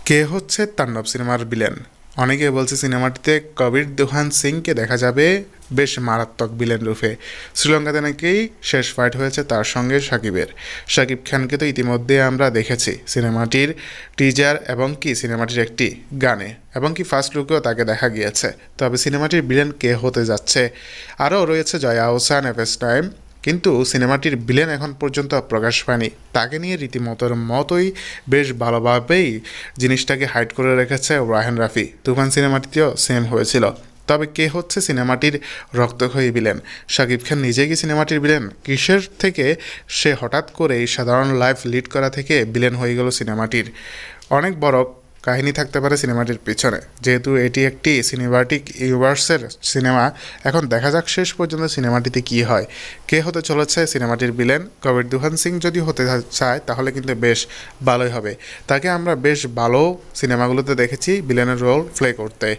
কে হচ্ছে তাণ্ডব সিনেমার ভিলেন? অনেকে বলছে সিনেমাটিতে কবির দুহান সিংকে দেখা যাবে বেশ মারাত্মক ভিলেন রূপে। শ্রীলঙ্কাতে নাকি শেষ ফাইট হয়েছে তার সঙ্গে সাকিবের। সাকিব খানকে তো ইতিমধ্যে আমরা দেখেছি সিনেমাটির টিজার এবং কি সিনেমাটির একটি গানে, এবং কি ফার্স্ট লুকেও তাকে দেখা গিয়েছে। তবে সিনেমাটির ভিলেন কে হতে যাচ্ছে? আরও রয়েছে জয়া আহসান, এফএস টাইম, কিন্তু সিনেমাটির ভিলেন এখন পর্যন্ত প্রকাশ পায়নি। তাকে নিয়ে রীতিমতোর মতোই বেশ ভালোভাবেই জিনিসটাকে হাইড করে রেখেছে রায়হান রাফি। তুফান সিনেমাটিতেও সেম হয়েছিল। তবে কে হচ্ছে সিনেমাটির রক্তক্ষয়ী ভিলেন? শাকিব খান নিজে কি সিনেমাটির ভিলেন? কিসের থেকে সে হঠাৎ করেই সাধারণ লাইফ লিড করা থেকে ভিলেন হয়ে গেল সিনেমাটির? অনেক বড় কাহিনী থাকতে পারে সিনেমাটির পিছনে, যেহেতু এটি একটি সিনেমাটিক ইউনিভার্সের সিনেমা। এখন দেখা যাক শেষ পর্যন্ত সিনেমাটিতে কী হয়, কে হতে চলেছে সিনেমাটির ভিলেন। কবির দুহান সিং যদি হতে চায় তাহলে কিন্তু বেশ ভালোই হবে। তাকে আমরা বেশ ভালো সিনেমাগুলোতে দেখেছি ভিলেনের রোল প্লে করতে।